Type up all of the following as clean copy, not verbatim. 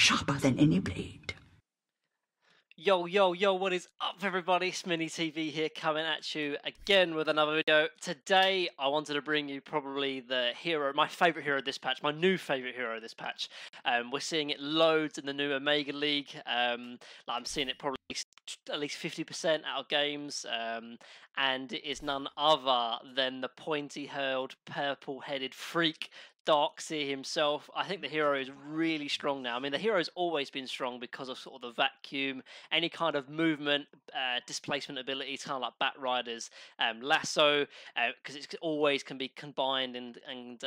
sharper than any blade. Yo, yo, yo, what is up everybody? Sminny TV here coming at you again with another video. Today I wanted to bring you probably the hero, my favourite hero this patch, my new favourite hero this patch. We're seeing it loads in the new Omega League. I'm seeing it probably at least 50% out of games, and it is none other than the pointy-hurled, purple-headed freak Darkseer himself. I think the hero is really strong now. I mean, the hero's always been strong because of sort of the vacuum, any kind of movement, displacement abilities, kind of like Bat Rider's lasso, because it always can be combined and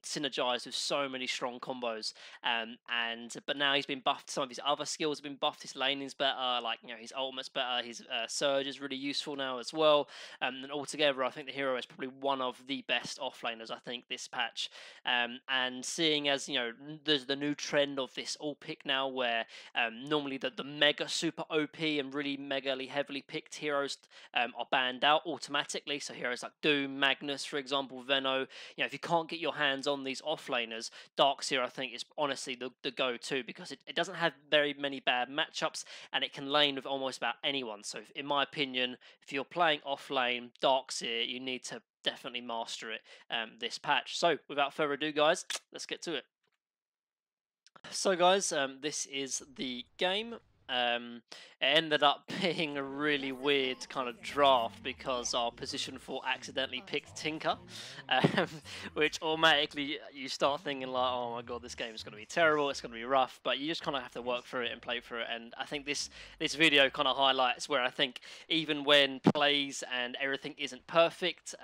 synergized with so many strong combos. But now he's been buffed. Some of his other skills have been buffed. His laning's better, like his ultimate's better. His surge is really useful now as well. And altogether, I think the hero is probably one of the best offlaners. I think this patch. And seeing as there's the new trend of this all pick now, where normally the mega super OP and really mega heavily picked heroes are banned out automatically. So heroes like Doom, Magnus, for example, Venno. If you can't get your hands on these offlaners, Darkseer I think is honestly the go-to, because it doesn't have very many bad matchups and it can lane with almost about anyone. So in my opinion, if you're playing offlane Darkseer, you need to definitely master it this patch. So without further ado, guys, let's get to it. So guys, this is the game. It ended up being a really weird kind of draft because our position 4 accidentally picked Tinker, which automatically you start thinking like, oh my god, this game is going to be terrible, it's going to be rough, but you just kind of have to work through it and play through it. And I think this video kind of highlights where I think even when plays and everything isn't perfect,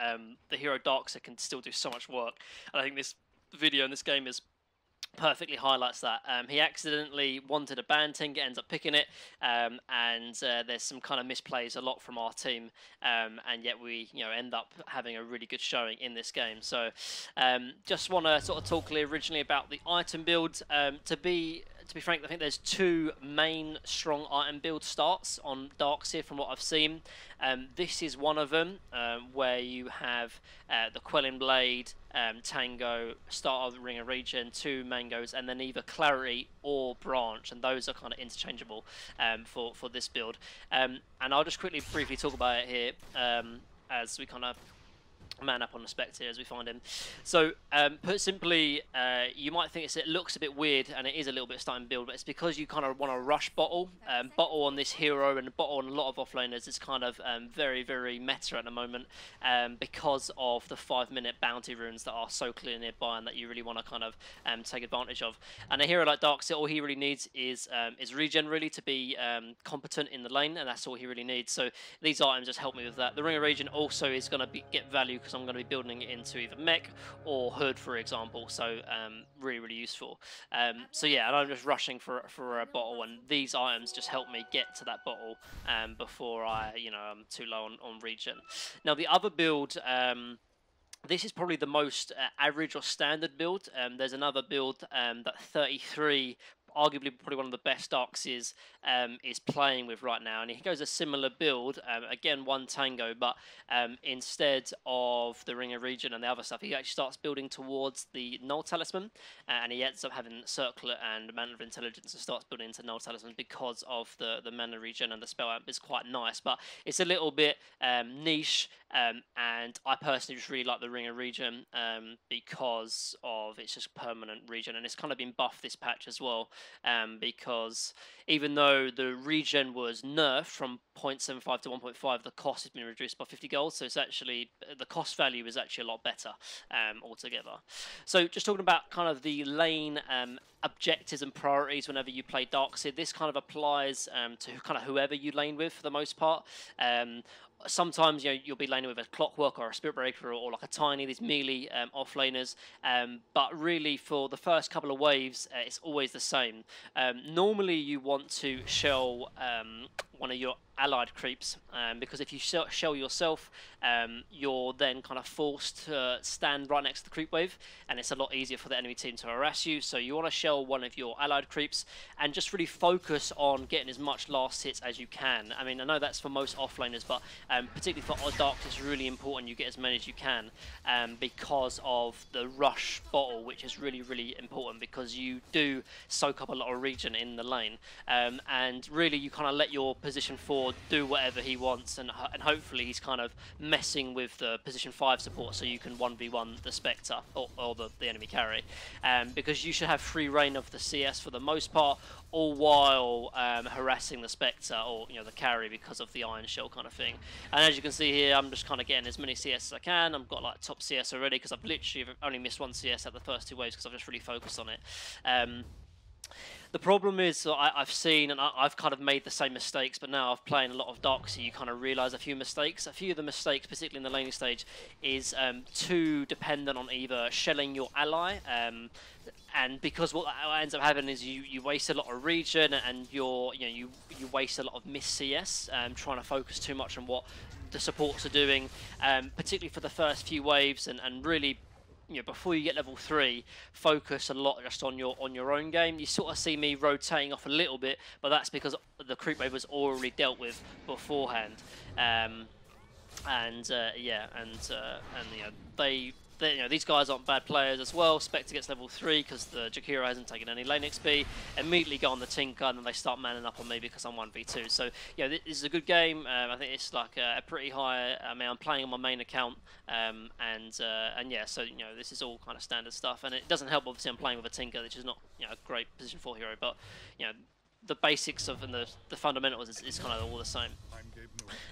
the hero Darkseer can still do so much work. And I think this video in this game is perfectly highlights that. He accidentally wanted a ban Tinker, ends up picking it, and there's some kind of misplays a lot from our team, and yet we end up having a really good showing in this game. So just want to sort of talk originally about the item build. To be frank, I think there's two main strong item build starts on Darkseer from what I've seen. This is one of them, where you have the Quelling Blade, Tango, start of the Ring of Regen, 2 Mangoes, and then either Clarity or Branch, and those are kind of interchangeable for this build. And I'll just briefly talk about it here as we kind of man up on the Spectre as we find him. So put simply, you might think it looks a bit weird, and it is a little bit starting build, but it's because you kind of want to rush bottle. Bottle on this hero and bottle on a lot of offlaners is kind of very, very meta at the moment, because of the 5-minute bounty runes that are so clear nearby and that you really want to kind of take advantage of. And a hero like Darkseer, all he really needs is regen really to be competent in the lane, and that's all he really needs. So these items just help me with that. The Ring of Regen also is going to get value because I'm going to be building it into either mech or hood, for example. So really, really useful. So yeah, and I'm just rushing for a bottle, and these items just help me get to that bottle before I'm too low on regen. Now the other build. This is probably the most average or standard build. There's another build that 33, arguably probably one of the best Darkseers, is playing with right now, and he goes a similar build, again 1 Tango, but instead of the Ring of Regen and the other stuff, he actually starts building towards the Null Talisman, and he ends up having Circlet and Mana of Intelligence and starts building into Null Talisman because of the Mana Regen, and the spell amp is quite nice, but it's a little bit niche, and I personally just really like the Ring of Regen because of it's just permanent regen, and it's kind of been buffed this patch as well, because even though the regen was nerfed from 0.75 to 1.5, the cost has been reduced by 50 gold, so it's actually the cost value is actually a lot better altogether. So just talking about kind of the lane objectives and priorities whenever you play Darkseer, this kind of applies to kind of whoever you lane with for the most part. Sometimes you'll be laning with a Clockwork or a Spirit Breaker or like a Tiny, these melee offlaners, but really for the first couple of waves it's always the same. Normally you want to shell one of your allied creeps, because if you shell yourself, you're then kind of forced to stand right next to the creep wave, and it's a lot easier for the enemy team to harass you. So you want to shell one of your allied creeps and just really focus on getting as much last hits as you can. I mean, I know that's for most offlaners, but particularly for Dark, it's really important you get as many as you can, because of the rush bottle, which is really, really important because you do soak up a lot of regen in the lane, and really you kind of let your position 4 do whatever he wants, and hopefully he's kind of messing with the position 5 support so you can 1v1 the Spectre or the enemy carry, because you should have free reign of the CS for the most part, all while harassing the Spectre or the carry because of the Iron Shell kind of thing. And as you can see here, I'm just kind of getting as many CS as I can. I've got like top CS already because I've literally only missed 1 CS at the first 2 waves because I've just really focused on it. The problem is, I've seen, and I've kind of made the same mistakes, but now I've played a lot of Darkseer, you kind of realise a few mistakes. A few of the mistakes, particularly in the laning stage, is too dependent on either shelling your ally, and because what ends up happening is you waste a lot of regen, and you waste a lot of miss CS, trying to focus too much on what the supports are doing, particularly for the first few waves, and really, before you get level 3, focus a lot just on your own game. You sort of see me rotating off a little bit, but that's because the creep wave was already dealt with beforehand. These guys aren't bad players as well. Spectre gets level 3 because the Jakiro hasn't taken any lane XP. Immediately go on the Tinker, and then they start manning up on me because I'm 1v2. So this is a good game. I think it's like a pretty high. I mean, I'm playing on my main account, so this is all kind of standard stuff. And it doesn't help, obviously, I'm playing with a Tinker, which is not a great position 4 hero, but the basics of and the fundamentals is kind of all the same.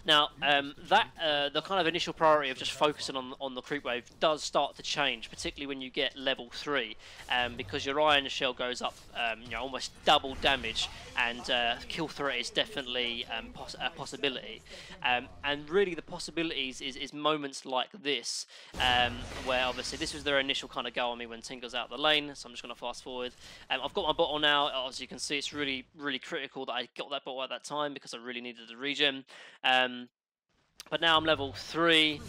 Now, the kind of initial priority of just focusing on the creep wave does start to change, particularly when you get level 3, because your Iron Shell goes up, almost double damage, and kill threat is definitely a possibility. And really, the possibilities is moments like this, where obviously this was their initial kind of go on me when Tinker's out of the lane. So I'm just going to fast forward. I've got my bottle now. As you can see, it's really, really critical that I got that bottle at that time because I really needed the regen. But now I'm level 3.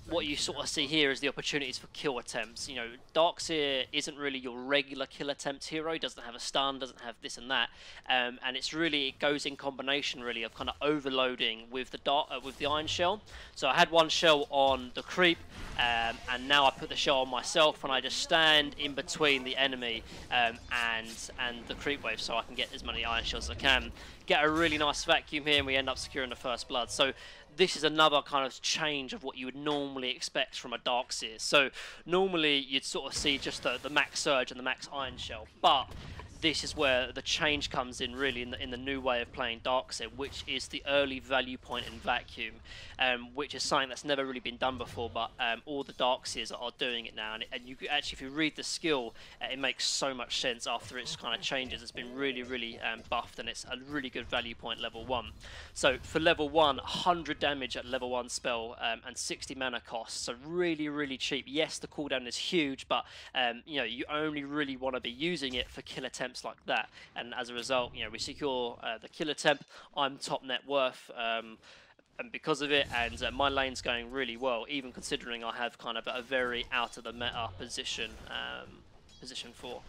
What you sort of see here is the opportunities for kill attempts. Darkseer isn't really your regular kill attempt hero. He doesn't have a stun, doesn't have this and that, and it goes in combination really of kind of overloading with the Iron Shell. So I had 1 shell on the creep, and now I put the shell on myself, and I just stand in between the enemy and the creep wave, so I can get as many Iron Shells as I can. Get a really nice vacuum here, and we end up securing the first blood. So this is another kind of change of what you would normally expect from a Darkseer. So normally you'd sort of see just the max surge and the max Iron Shell, but this is where the change comes in really in the new way of playing Darkseer, which is the early value point in vacuum, which is something that's never really been done before, but all the Darkseers are doing it now, and you actually, if you read the skill, it makes so much sense after it's kind of changes. It's been really, really buffed, and it's a really good value point level 1. So for level 1, 100 damage at level 1 spell, and 60 mana cost, so really, really cheap. Yes, the cooldown is huge, but you only really want to be using it for kill attempts like that, and as a result, we secure the kill attempt. I'm top net worth, and because of it, and my lane's going really well, even considering I have kind of a very out of the meta position, position 4.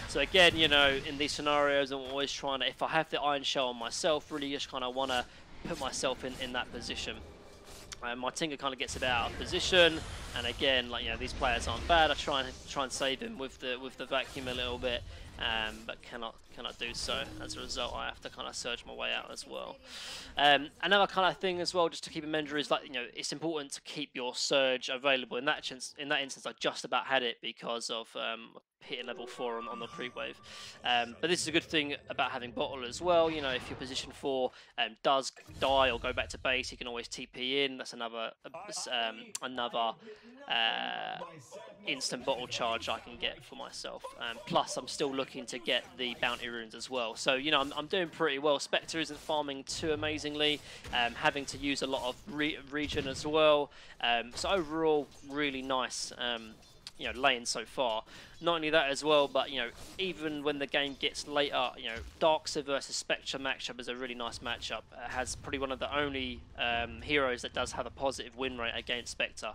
So again, in these scenarios, I'm always trying to, if I have the Iron Shell on myself, really just kind of want to put myself in that position. My Tinker kind of gets a bit out of position, and again, these players aren't bad. I try and save him with the vacuum a little bit, but cannot do so. As a result, I have to kind of surge my way out as well. Another kind of thing as well, just to keep in mind, is it's important to keep your surge available. In that instance, I just about had it because of hitting level 4 on the creep wave. But this is a good thing about having bottle as well. If your position 4 does die or go back to base, you can always TP in. That's another instant bottle charge I can get for myself. Plus, I'm still looking to get the bounty runes as well. So I'm doing pretty well. Spectre isn't farming too amazingly, having to use a lot of regen as well. So overall, really nice. Lane so far. Not only that as well, but even when the game gets later, Darkseer versus Spectre matchup is a really nice matchup. It has probably one of the only heroes that does have a positive win rate against Spectre,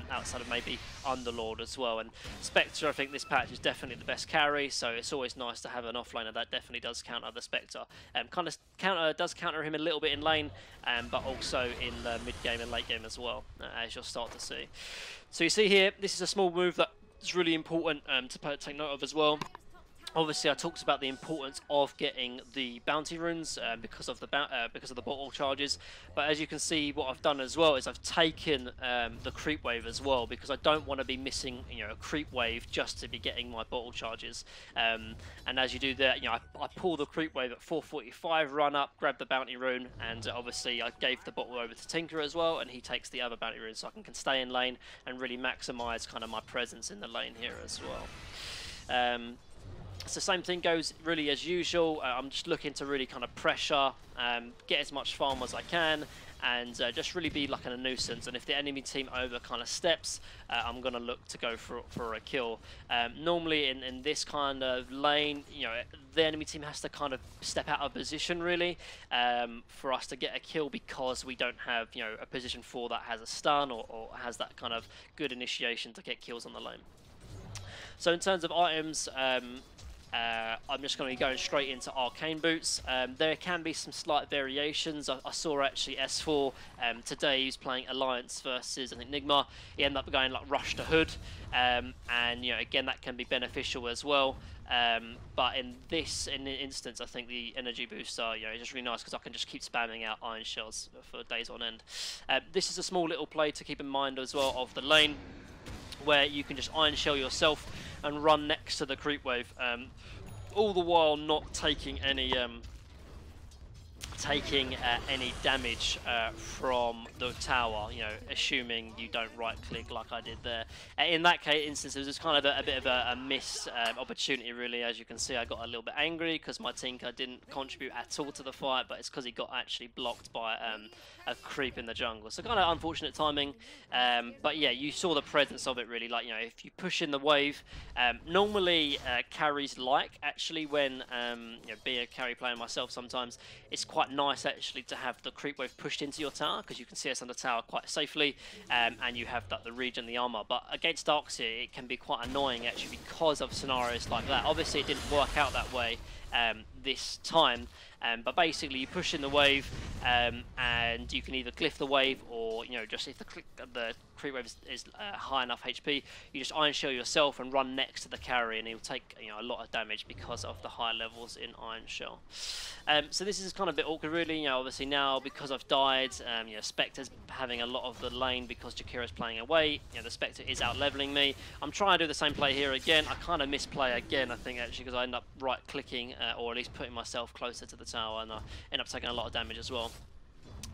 outside of maybe Underlord as well. And Spectre, I think this patch is definitely the best carry, so it's always nice to have an offlaner that definitely does counter the Spectre. Does counter him a little bit in lane, but also in the mid game and late game as well, as you'll start to see. So you see here, this is a small move that it's really important to take note of as well. Obviously, I talked about the importance of getting the bounty runes because of the bottle charges. But as you can see, what I've done as well is I've taken the creep wave as well, because I don't want to be missing a creep wave just to be getting my bottle charges. And as you do that, I pull the creep wave at 445, run up, grab the bounty rune, and obviously I gave the bottle over to Tinker as well, and he takes the other bounty rune, so I can stay in lane and really maximise kind of my presence in the lane here as well. So same thing goes really as usual. I'm just looking to really kind of pressure, get as much farm as I can, and just really be like a nuisance. And if the enemy team over kind of steps, I'm going to look to go for a kill. Normally in this kind of lane, the enemy team has to kind of step out of position really for us to get a kill, because we don't have a position 4 that has a stun or has that kind of good initiation to get kills on the lane. So in terms of items, I'm just going to be going straight into Arcane Boots. There can be some slight variations. I saw actually S4 today, he was playing Alliance versus I think Nigma. He ended up going like Rush to Hood, and again that can be beneficial as well. But in this instance, I think the energy boosts are just really nice, because I can just keep spamming out iron shells for days on end. This is a small little play to keep in mind as well of the lane, where you can just iron shell yourself and run next to the creep wave, all the while not taking any damage from the tower, assuming you don't right click like I did there. In that instance, it was just kind of a bit of a missed opportunity really. As you can see, I got a little bit angry because my Tinker didn't contribute at all to the fight, but it's because he got actually blocked by a creep in the jungle. So kind of unfortunate timing, but yeah, you saw the presence of it really. Like, if you push in the wave, normally carries actually when be a carry player myself, sometimes it's quite nice actually to have the creep wave pushed into your tower, because you can see us on the tower quite safely, and you have the regen, the armor. But against Darkseer, it can be quite annoying actually because of scenarios like that. Obviously, it didn't work out that way this time, but basically you push in the wave, and you can either glyph the wave, or just if the creep wave is high enough HP, you just iron shell yourself and run next to the carry, and he'll take a lot of damage because of the high levels in iron shell. So this is kind of a bit awkward really. Obviously now, because I've died, Spectre's having a lot of the lane because Jakira's playing away. The Spectre is out leveling me. I'm trying to do the same play here again. I kind of misplay again, I think, actually, because I end up right clicking, or at least putting myself closer to the tower, and I end up taking a lot of damage as well.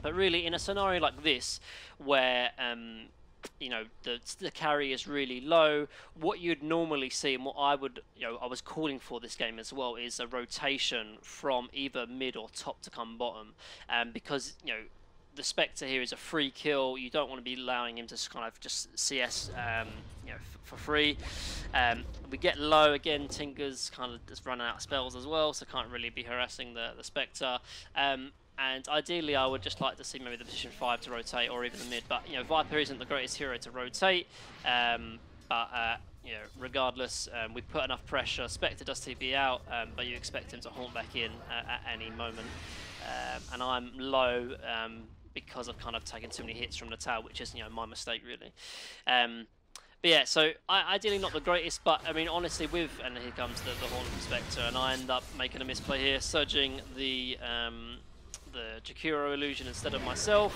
But really, in a scenario like this, where the carry is really low, what you'd normally see, and what I was calling for this game as well, is a rotation from either mid or top to come bottom, because the Spectre here is a free kill. You don't want to be allowing him to kind of just CS for free. We get low again. Tinker's kind of just running out of spells as well, so can't really be harassing the Spectre. And ideally, I would just like to see maybe the position 5 to rotate, or even the mid. But Viper isn't the greatest hero to rotate. Regardless, we put enough pressure. Spectre does TP out, but you expect him to haunt back in at any moment. And I'm low because I've kind of taken too many hits from the tower, which is my mistake really. But yeah, so ideally not the greatest, but I mean honestly, and here comes the Haunt from Spectre, and I end up making a misplay here, surging the Jakiro illusion instead of myself,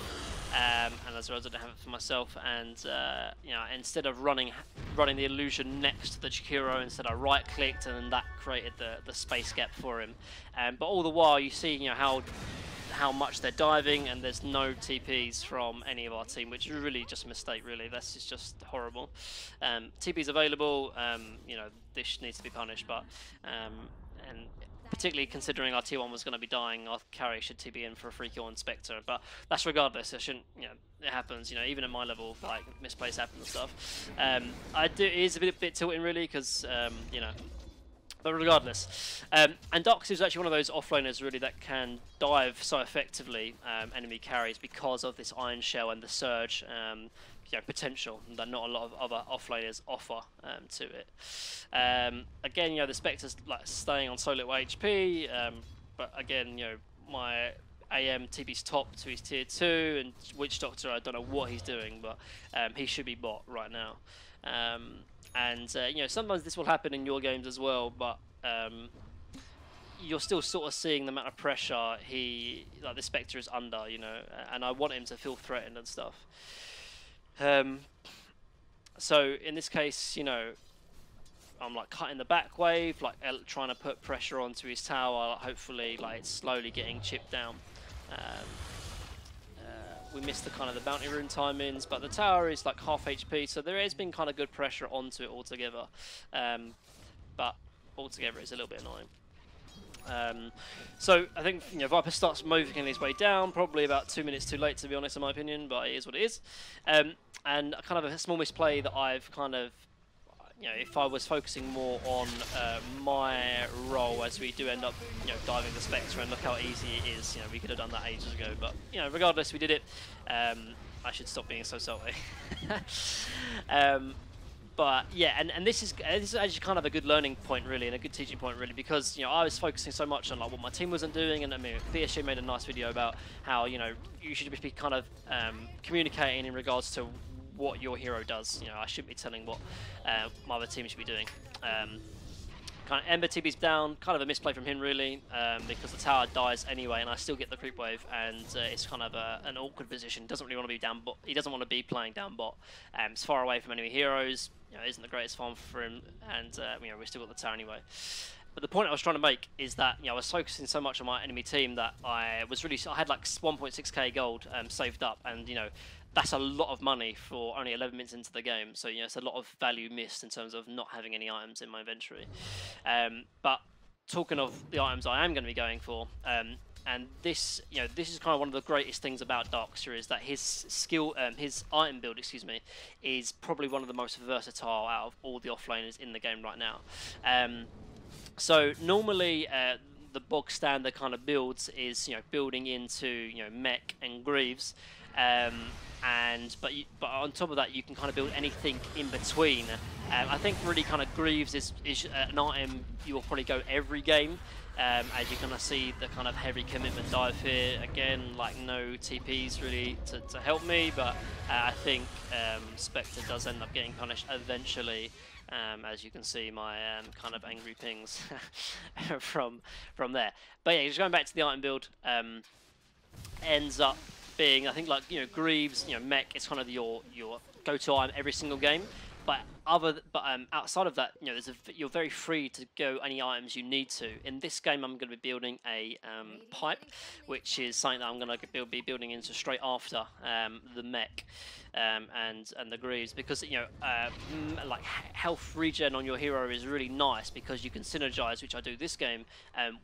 and as a result I didn't have it for myself, and instead of running the illusion next to the Jakiro, instead I right clicked, and then that created the space gap for him. But all the while you see how much they're diving, and there's no TPs from any of our team, which is really just a mistake really. This is just horrible. TP's available, this needs to be punished, but and particularly considering our tier 1 was going to be dying, our carry should TB in for a free kill on Spectre, but that's regardless. It shouldn't, you know, it happens, you know, even at my level, like, misplays happen and stuff. It is a bit tilting, really, because, you know, but regardless. And Darkseer is actually one of those offlaners, really, that can dive so effectively enemy carries because of this Iron Shell and the Surge, you know, potential that not a lot of other offlaners offer to it. Again, you know, the Spectre's like staying on so little HP, but again, you know, my AM TB's top to his tier 2, and Witch Doctor, I don't know what he's doing, but he should be bot right now. You know, sometimes this will happen in your games as well, but you're still sort of seeing the amount of pressure like the Spectre is under, you know, and I want him to feel threatened and stuff. So in this case, you know, I'm like cutting the back wave, like trying to put pressure onto his tower. Hopefully, like it's slowly getting chipped down. We missed the kind of the bounty rune timings, but the tower is like half HP, so there has been kind of good pressure onto it altogether. But altogether, it's a little bit annoying. So I think, you know, Viper starts moving his way down, probably about 2 minutes too late, to be honest, in my opinion, but it is what it is. And kind of a small misplay that I've kind of, you know, if I was focusing more on my role, as we do end up, you know, diving the Spectre, and look how easy it is. You know, we could have done that ages ago, but you know, regardless, we did it. I should stop being so salty. But yeah, and this is actually kind of a good learning point, really, and a good teaching point, really, because, you know, I was focusing so much on like what my team wasn't doing, and I mean, BSG made a nice video about how, you know, you should be kind of communicating in regards to what your hero does. You know, I shouldn't be telling what my other team should be doing. Kind of Ember TB's down, kind of a misplay from him, really, because the tower dies anyway, and I still get the creep wave, and it's kind of an awkward position. Doesn't really want to be down bot. He doesn't want to be playing down bot. It's far away from enemy heroes. You know, isn't the greatest farm for him, and you know, we still got the tower anyway. But the point I was trying to make is that, you know, I was focusing so much on my enemy team that I had like 1.6k gold saved up, and you know, that's a lot of money for only 11 minutes into the game. So, you know, it's a lot of value missed in terms of not having any items in my inventory. But talking of the items I am going to be going for, and this, you know, this is kind of one of the greatest things about Darkseer, is that his his item build, excuse me, is probably one of the most versatile out of all the offlaners in the game right now. So normally, the bog standard kind of builds is, you know, building into, you know, mech and greaves. But on top of that, you can kind of build anything in between. I think really kind of Greaves is an item you will probably go every game, as you're going to see the kind of heavy commitment dive here. Again, like no TPs really to help me, but I think Spectre does end up getting punished eventually. As you can see, my kind of angry pings from there. But yeah, just going back to the item build, ends up being, I think, like, you know, Greaves, you know, mech is kind of your go-to item every single game. But outside of that, you know, you're very free to go any items you need to. In this game, I'm going to be building a pipe, which is something that I'm going to be building into straight after the mech and the Greaves, because, you know, like health regen on your hero is really nice because you can synergize, which I do this game,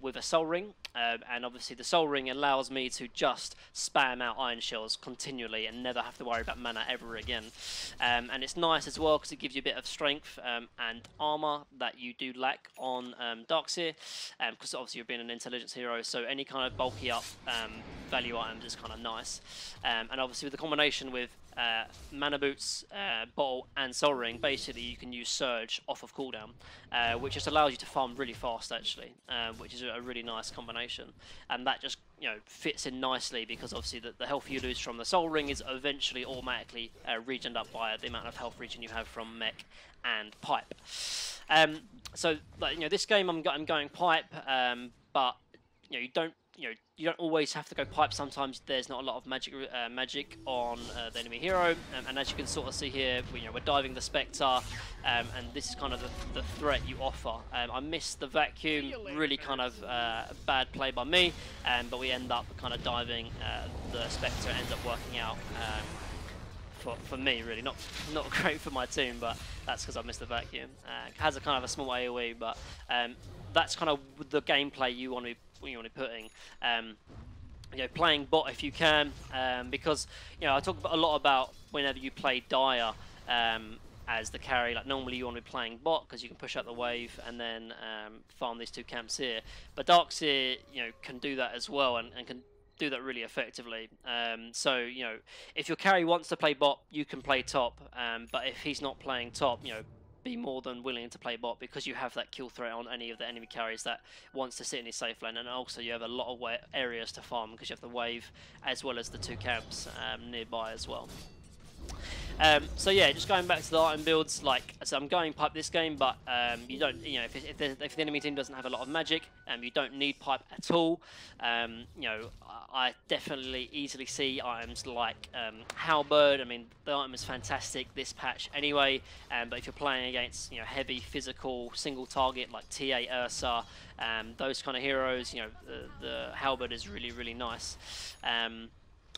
with a soul ring, and obviously the soul ring allows me to just spam out iron shells continually and never have to worry about mana ever again. And it's nice as well because it gives you a bit of strength and armor that you do lack on Darkseer, because obviously you're being an intelligence hero, so any kind of bulky up value items is kind of nice. And obviously with the combination with mana boots, bottle and soul ring, basically you can use surge off of cooldown, which just allows you to farm really fast, actually, which is a really nice combination. And that just, you know, fits in nicely because obviously the health you lose from the soul ring is eventually automatically regened up by the amount of health regen you have from mech and pipe. So, like, you know, this game I'm going pipe, but you know, you don't always have to go pipe. Sometimes there's not a lot of magic on the enemy hero, and as you can sort of see here, we're diving the Spectre, and this is kind of the threat you offer. I missed the vacuum, really kind of a bad play by me, but we end up kind of diving the Spectre. Ends up working out for me, really. Not great for my team, but that's because I missed the vacuum. Has a kind of a small AoE, but that's kind of the gameplay you want to be putting. You know, playing bot if you can, because you know I talk a lot about whenever you play Dire as the carry. Like normally you want to be playing bot because you can push out the wave and then farm these two camps here. But Darkseer, you know, can do that as well and can do that really effectively. So you know, if your carry wants to play bot, you can play top. But if he's not playing top, you know, be more than willing to play bot because you have that kill threat on any of the enemy carries that wants to sit in his safe lane, and also you have a lot of areas to farm because you have the wave as well as the two camps nearby as well. So yeah, just going back to the item builds, like so I'm going pipe this game, but you don't, you know, if the enemy team doesn't have a lot of magic, you don't need pipe at all. You know, I definitely easily see items like Halberd. I mean, the item is fantastic this patch anyway, but if you're playing against, you know, heavy physical single target like TA Ursa, those kind of heroes, you know, the Halberd is really nice.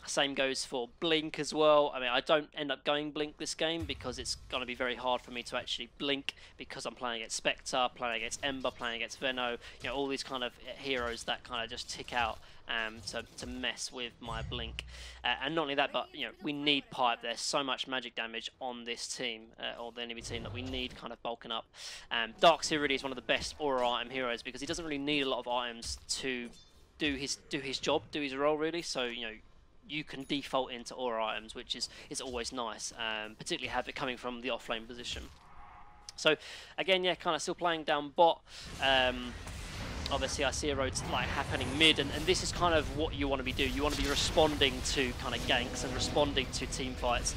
Same goes for Blink as well. I mean, I don't end up going Blink this game because it's going to be very hard for me to actually Blink because I'm playing against Spectre, playing against Ember, playing against Veno, you know, all these kind of heroes that kind of just tick out to mess with my Blink. And not only that, but you know, we need pipe. There's so much magic damage on this team, or the enemy team, that we need kind of bulking up. Darkseer really is one of the best aura item heroes because he doesn't really need a lot of items to do his job, do his role really. So, you know, you can default into aura items, which is always nice, particularly have it coming from the offlane position. So again, yeah, kind of still playing down bot. Obviously I see a road like happening mid, and this is kind of what you want to be doing. You want to be responding to kind of ganks and responding to team fights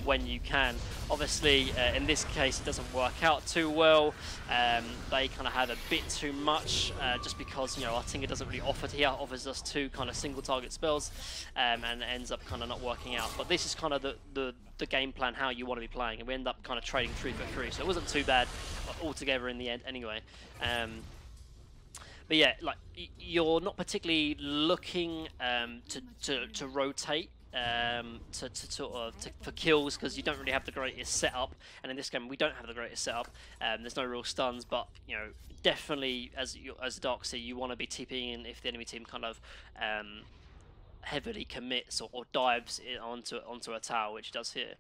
when you can. Obviously in this case it doesn't work out too well. They kind of have a bit too much just because, you know, our Tinker doesn't really offer here, offers us two kind of single target spells, and it ends up kind of not working out. But this is kind of the game plan, how you want to be playing, and we end up kind of trading 3 for 3, so it wasn't too bad altogether in the end anyway. But yeah, like you're not particularly looking to rotate for kills because you don't really have the greatest setup, and in this game we don't have the greatest setup. There's no real stuns, but you know, definitely as Darkseer, you want to be TPing in if the enemy team kind of heavily commits or dives onto a tower, which it does here.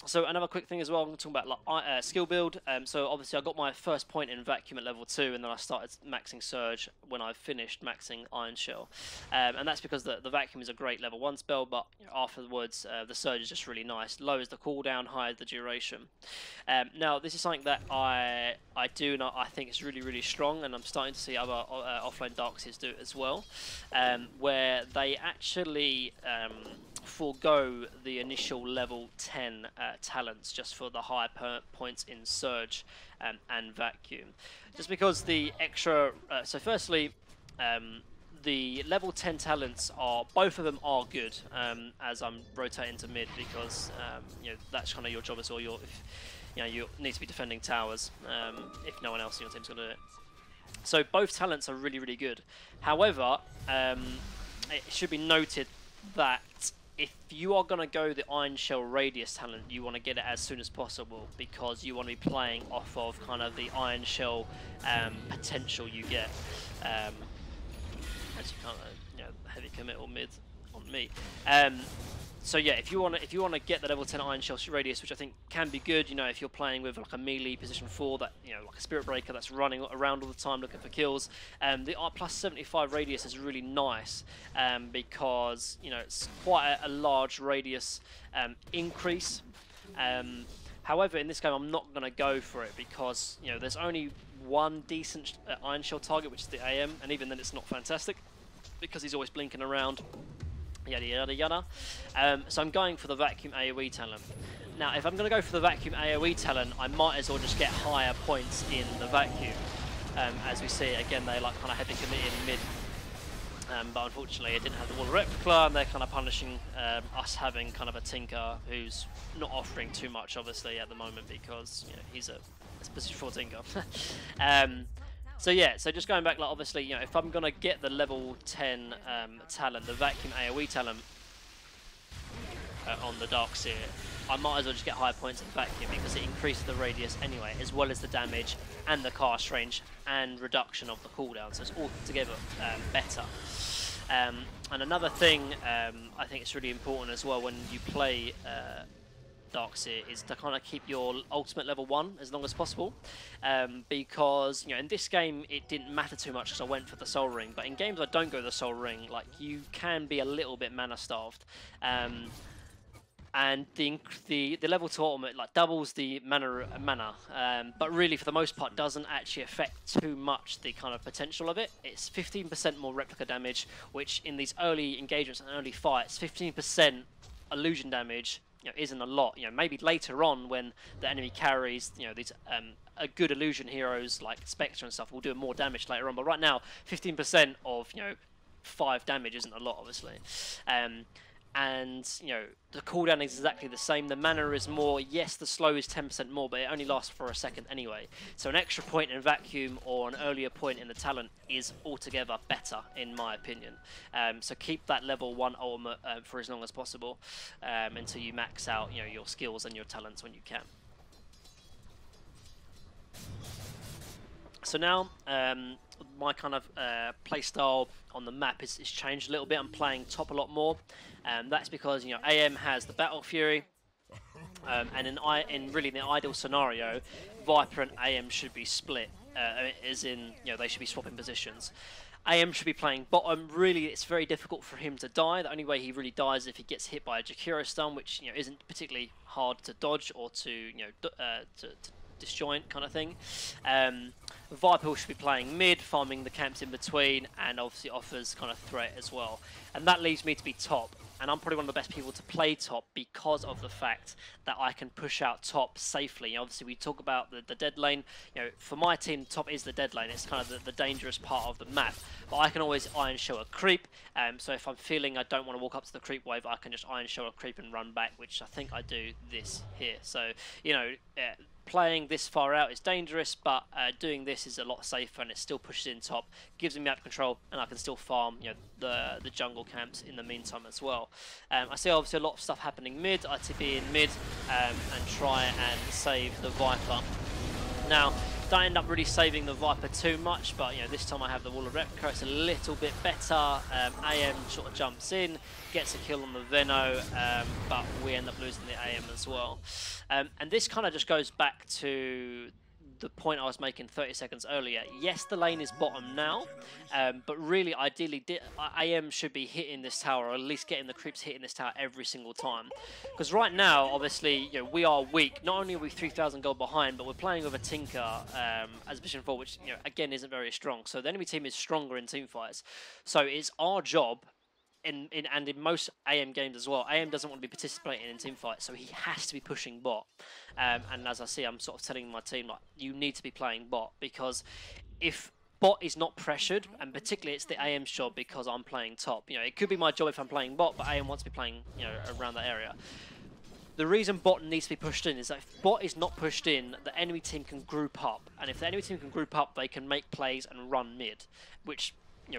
So another quick thing as well, I'm going to talk about like, skill build. So obviously I got my first point in vacuum at level 2, and then I started maxing Surge when I finished maxing Iron Shell. And that's because the vacuum is a great level 1 spell, but you know, afterwards the Surge is just really nice. Lowers the cooldown, higher the duration. Now this is something that I do, and I think it's really strong, and I'm starting to see other offlane Darkseers do it as well, where they actually forego the initial level 10 talents just for the higher points in Surge and Vacuum. Just because the extra... so firstly, the level 10 talents are... both of them are good as I'm rotating to mid because you know, that's kind of your job as well. You know, you need to be defending towers if no one else in your team's going to do it. So both talents are really good. However, it should be noted that if you are going to go the Iron Shell Radius talent, you want to get it as soon as possible because you want to be playing off of kind of the Iron Shell potential you get. As you kind of, you know, heavy commit or mid on me. So yeah, if you want to get the level 10 Iron Shell Radius, which I think can be good, you know, if you're playing with like a melee position 4 that, you know, like a Spirit Breaker that's running around all the time looking for kills, the plus 75 radius is really nice because, you know, it's quite a large radius increase. However, in this game I'm not going to go for it because, you know, there's only one decent Iron Shell target, which is the AM, and even then it's not fantastic because he's always blinking around. Yada. So I'm going for the vacuum AoE talent. Now, if I'm going to go for the vacuum AoE talent, I might as well just get higher points in the vacuum. As we see, again, they like kind of heavy committed mid. But unfortunately, it didn't have the wall replica, and they're kind of punishing us having kind of a Tinker who's not offering too much, obviously, at the moment because, you know, he's a position 4 Tinker. So yeah, so just going back, like obviously, you know, if I'm gonna get the level 10 talent, the vacuum AoE talent on the Darkseer, I might as well just get higher points in vacuum because it increases the radius anyway, as well as the damage and the cast range and reduction of the cooldown, so it's altogether better. And another thing I think it's really important as well when you play Darkseer is to kind of keep your ultimate level 1 as long as possible, because in this game it didn't matter too much because I went for the Soul Ring, but in games I don't go the Soul Ring, like you can be a little bit mana starved, and the level 2 ultimate like doubles the mana, but really for the most part doesn't actually affect too much the kind of potential of it. It's 15% more replica damage, which in these early engagements and early fights, 15% illusion damage isn't a lot. Maybe later on when the enemy carries these a good illusion heroes like Spectre and stuff will do more damage later on, but right now 15% of 5 damage isn't a lot, obviously. And the cooldown is exactly the same. The mana is more. Yes, the slow is 10% more, but it only lasts for a second anyway. So an extra point in vacuum or an earlier point in the talent is altogether better, in my opinion. So keep that level 1 ultimate for as long as possible until you max out your skills and your talents when you can. So now my kind of playstyle on the map is changed a little bit. I'm playing top a lot more. That's because AM has the Battle Fury, and in really the ideal scenario, Viper and AM should be split, as in they should be swapping positions. AM should be playing bottom. Really, it's very difficult for him to die. The only way he really dies is if he gets hit by a Jakiro stun, which isn't particularly hard to dodge or to to disjoint kind of thing. Viper should be playing mid, farming the camps in between, and obviously offers kind of threat as well. And that leaves me to be top. And I'm probably one of the best people to play top because of the fact that I can push out top safely. Obviously, we talk about the dead lane. For my team, top is the dead lane. It's kind of the dangerous part of the map. But I can always Iron Show a creep. So if I'm feeling I don't want to walk up to the creep wave, I can just Iron Show a creep and run back, which I think I do this here. So, playing this far out is dangerous, but doing this is a lot safer, and it still pushes in top, gives me map control, and I can still farm the jungle camps in the meantime as well. I see obviously a lot of stuff happening mid. I TP in mid and try and save the Viper. Now, don't end up really saving the Viper too much, but this time I have the Wall of Replica. It's a little bit better. AM sort of jumps in, gets a kill on the Veno, but we end up losing the AM as well. And this kind of just goes back to the point I was making 30 seconds earlier. Yes, the lane is bottom now, but really, ideally, AM should be hitting this tower, or at least getting the creeps hitting this tower every single time. Because right now, obviously, we are weak. Not only are we 3,000 gold behind, but we're playing with a Tinker as position 4, which, again, isn't very strong. So the enemy team is stronger in team fights. So it's our job, and in most AM games as well, AM doesn't want to be participating in team fights, so he has to be pushing bot. And as I see, I'm sort of telling my team, like, you need to be playing bot, because if bot is not pressured, and particularly it's the AM's job because I'm playing top. It could be my job if I'm playing bot, but AM wants to be playing, around that area. The reason bot needs to be pushed in is that if bot is not pushed in, the enemy team can group up, and if the enemy team can group up, they can make plays and run mid, which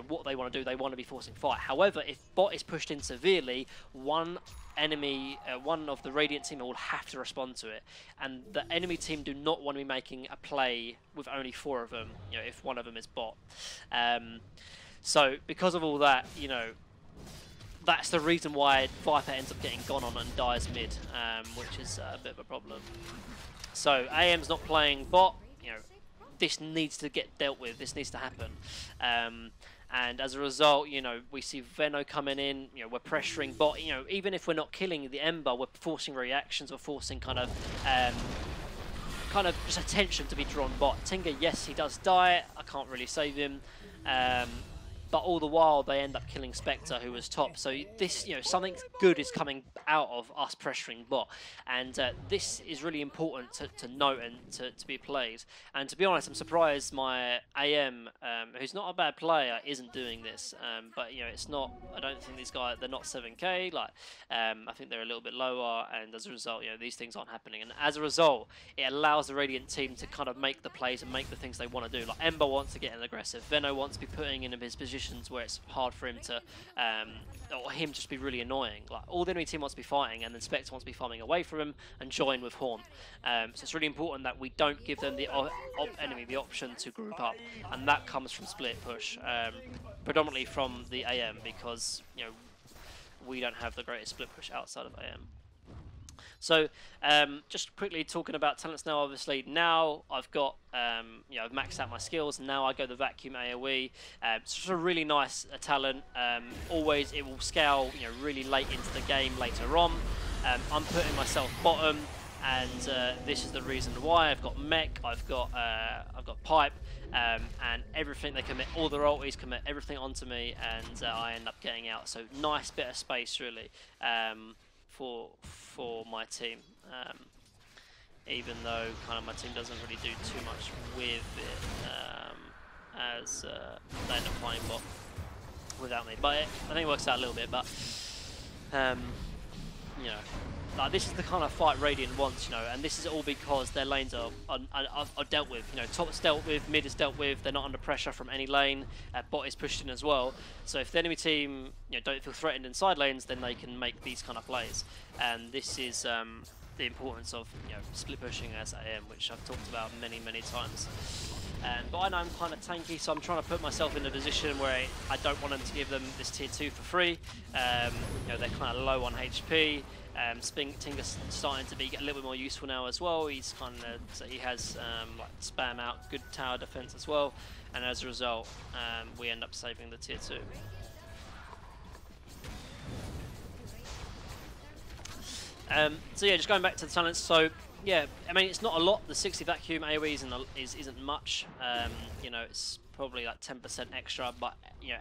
what they want to do, they want to be forcing fight. However, if bot is pushed in severely, one of the Radiant team will have to respond to it, and the enemy team do not want to be making a play with only 4 of them, if one of them is bot. So because of all that, that's the reason why Viper ends up getting gone on and dies mid, which is a bit of a problem. So AM's not playing bot, this needs to get dealt with, this needs to happen. And as a result, we see Veno coming in, we're pressuring bot, even if we're not killing the Ember, we're forcing reactions, we're forcing kind of just attention to be drawn bot. Tinker, yes, he does die, I can't really save him, but all the while they end up killing Spectre, who was top. So this, something good is coming out of us pressuring bot, and this is really important to note and to be played. And to be honest, I'm surprised my AM, who's not a bad player, isn't doing this. But it's not. I don't think these guys, they're not 7k. Like I think they're a little bit lower, and as a result, these things aren't happening. And as a result, it allows the Radiant team to kind of make the plays and make the things they want to do. Like Ember wants to get an aggressive, Veno wants to be putting in his position positions where it's hard for him to, or him just be really annoying. Like all the enemy team wants to be fighting, and then Spectre wants to be farming away from him and join with Horn. So it's really important that we don't give them the enemy the option to group up, and that comes from split push, predominantly from the AM, because we don't have the greatest split push outside of AM. So just quickly talking about talents now. Obviously now I've got I've maxed out my skills. Now I go the vacuum AoE. It's just a really nice talent. Always it will scale really late into the game later on. I'm putting myself bottom, and this is the reason why. I've got mech, I've got pipe, and everything they commit, all their ultis commit everything onto me, and I end up getting out. So nice bit of space really. For my team, even though kind of my team doesn't really do too much with it, as they end up playing bot without me. But I think it works out a little bit. But like this is the kind of fight Radiant wants, and this is all because their lanes are dealt with. Top's dealt with, mid is dealt with. They're not under pressure from any lane. Bot is pushed in as well. So if the enemy team don't feel threatened in side lanes, then they can make these kind of plays. And this is the importance of split pushing as AM, which I've talked about many times. But I know I'm kind of tanky, so I'm trying to put myself in a position where I don't want them to give them this tier 2 for free. They're kind of low on HP. Tinker's starting to be a little bit more useful now as well. He's kind of, so he has like spam out, good tower defense as well, and as a result, we end up saving the tier 2. So yeah, just going back to the talents. So yeah, I mean it's not a lot. The 60 vacuum AoE isn't much. It's probably like 10% extra, but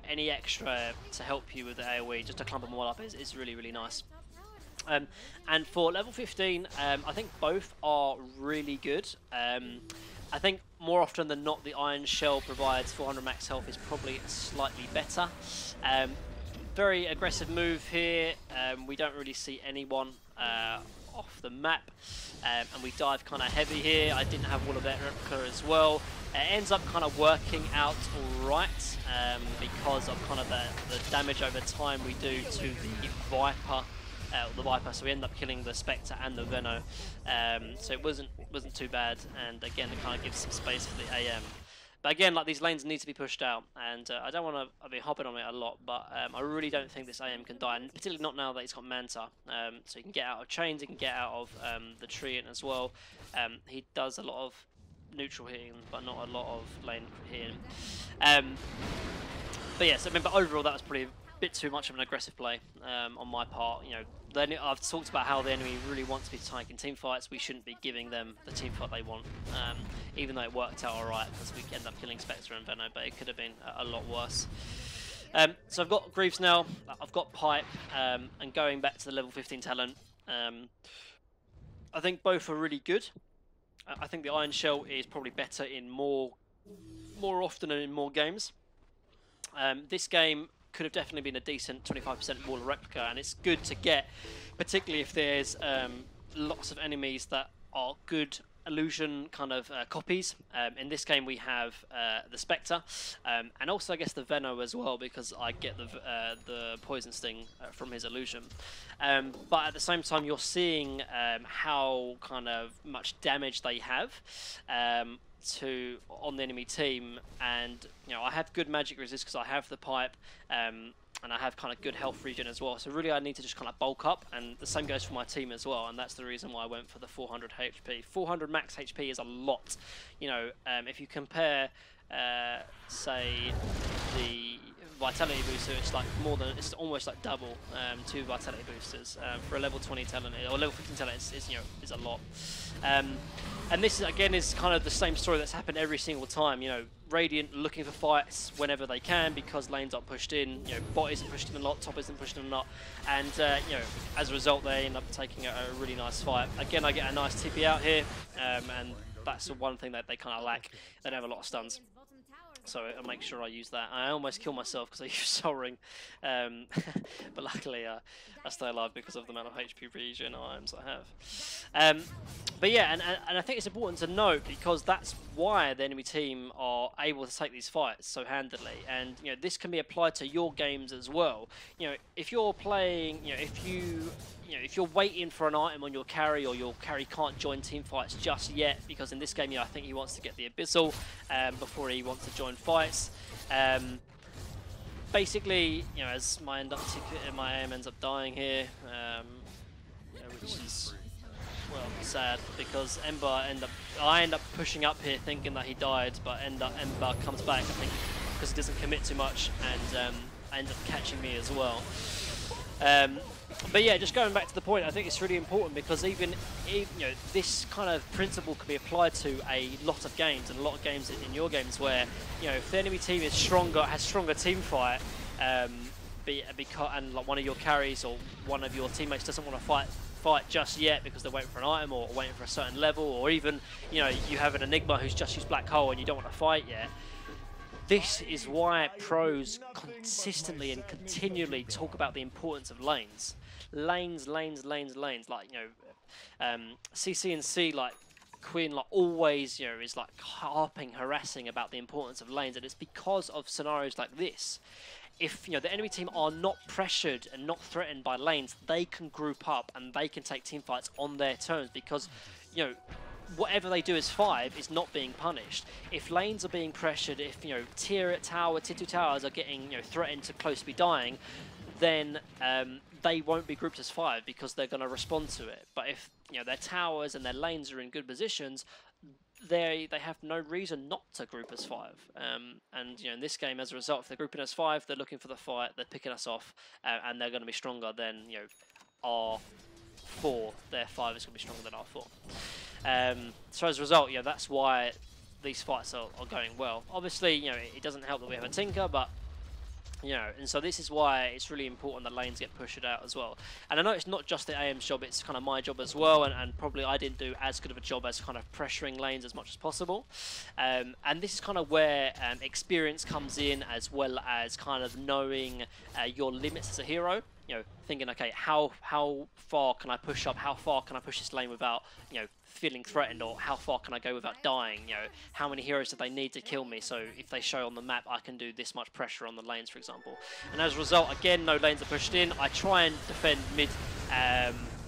any extra to help you with the AoE, just to clump them all up, is really nice. And for level 15, I think both are really good. I think more often than not, the Iron Shell provides 400 max health is probably slightly better. Very aggressive move here. We don't really see anyone off the map, and we dive kind of heavy here. I didn't have Wall of Replica as well. It ends up kind of working out alright because of kind of the damage over time we do to the Viper. So we end up killing the Spectre and the Veno, so it wasn't too bad, and again it kind of gives some space for the AM. But again, like these lanes need to be pushed out, and I don't want to be hopping on it a lot, but I really don't think this AM can die, and particularly not now that he's got Manta. So he can get out of chains, he can get out of the tree as well. He does a lot of neutral hitting, but not a lot of lane hitting. But yeah, so but overall that was pretty a bit too much of an aggressive play on my part. I've talked about how the enemy really wants to be tanking team fights. We shouldn't be giving them the team fight they want, even though it worked out alright because we end up killing Spectre and Veno, but it could have been a lot worse. So I've got Greaves now, I've got Pipe, and going back to the level 15 talent, I think both are really good. I think the Iron Shell is probably better in more often and in more games. This game could have definitely been a decent 25% Wall of Replica, and it's good to get, particularly if there's lots of enemies that are good illusion kind of copies. In this game we have the Spectre, and also I guess the Veno as well, because I get the Poison Sting from his illusion. But at the same time you're seeing how kind of much damage they have on the enemy team, and I have good magic resist because I have the pipe, and I have kind of good health regen as well. So really I need to just kind of bulk up, and the same goes for my team as well, and that's the reason why I went for the 400 HP. 400 max HP is a lot. If you compare say the Vitality booster, it's like it's almost like double two Vitality boosters for a level 20 talent, or level 15 talent is a lot. And this again is kind of the same story that's happened every single time. Radiant looking for fights whenever they can because lanes aren't pushed in. Bot isn't pushed in a lot, top isn't pushed in a lot, and as a result they end up taking a really nice fight. Again, I get a nice TP out here, and that's the one thing that they kind of lack. They don't have a lot of stuns. So I'll make sure I use that. I almost kill myself because I use Soul Ring, but luckily I stay alive because of the amount of HP regen items I have. But yeah, and I think it's important to note because that's why the enemy team are able to take these fights so handily, and you know this can be applied to your games as well. You know, if you're playing, if you're waiting for an item on your carry, or your carry can't join team fights just yet, because in this game, I think he wants to get the Abyssal before he wants to join fights. Basically, as my aim ends up dying here, which is sad because I end up pushing up here thinking that he died, but Ember comes back, I think, because he doesn't commit too much, and ends up catching me as well. But yeah, just going back to the point, I think it's really important because even this kind of principle can be applied to a lot of games, and a lot of games in your games where if the enemy team is stronger, has stronger team fight, and like one of your carries or one of your teammates doesn't want to fight just yet because they're waiting for an item or waiting for a certain level, or even you have an Enigma who's just used Black Hole and you don't want to fight yet. This is why pros consistently and continually talk about the importance of lanes. Lanes. Like, CC and C, like Quinn, like always, is like harassing about the importance of lanes, and it's because of scenarios like this. If the enemy team are not pressured and not threatened by lanes, they can group up and they can take team fights on their terms because whatever they do as 5 is not being punished. If lanes are being pressured, if tier 2 towers are getting threatened to close to be dying, then they won't be grouped as 5 because they're going to respond to it. But if their towers and their lanes are in good positions, they have no reason not to group as 5. And in this game, as a result, if they're grouping as 5, they're looking for the fight, they're picking us off, and they're going to be stronger than our 4. Their 5 is going to be stronger than our 4. So as a result, that's why these fights are going well. Obviously, it doesn't help that we have a Tinker, but and so this is why it's really important that lanes get pushed out as well. And I know it's not just the AM's job, it's kind of my job as well, and probably I didn't do as good of a job as kind of pressuring lanes as much as possible. And this is kind of where experience comes in, as well as kind of knowing your limits as a hero. Thinking, okay, how far can I push up? How far can I push this lane without, feeling threatened? Or how far can I go without dying? How many heroes do they need to kill me? So if they show on the map, I can do this much pressure on the lanes, for example. And as a result, again, no lanes are pushed in. I try and defend mid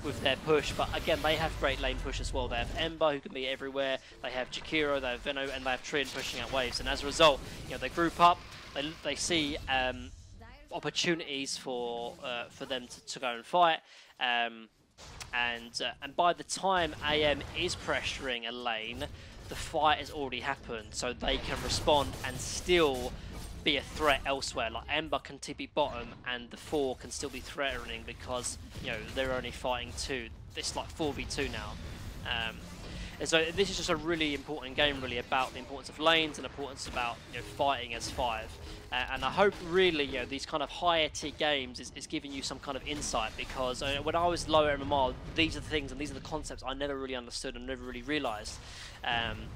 with their push, but again, they have great lane push as well. They have Ember, who can be everywhere. They have Jakiro, they have Veno, and they have Trin pushing out waves. And as a result, they group up. They see opportunities for them to go and fight, and by the time AM is pressuring a lane, the fight has already happened, so they can respond and still be a threat elsewhere. Like Ember can TP bottom, and the 4 can still be threatening because they're only fighting 2. It's like 4v2 now. And so this is just a really important game, really, about the importance of lanes and the importance about fighting as 5. And I hope really these kind of higher tier games is giving you some kind of insight, because when I was lower MMR, these are the things and these are the concepts I never really understood and never really realised. And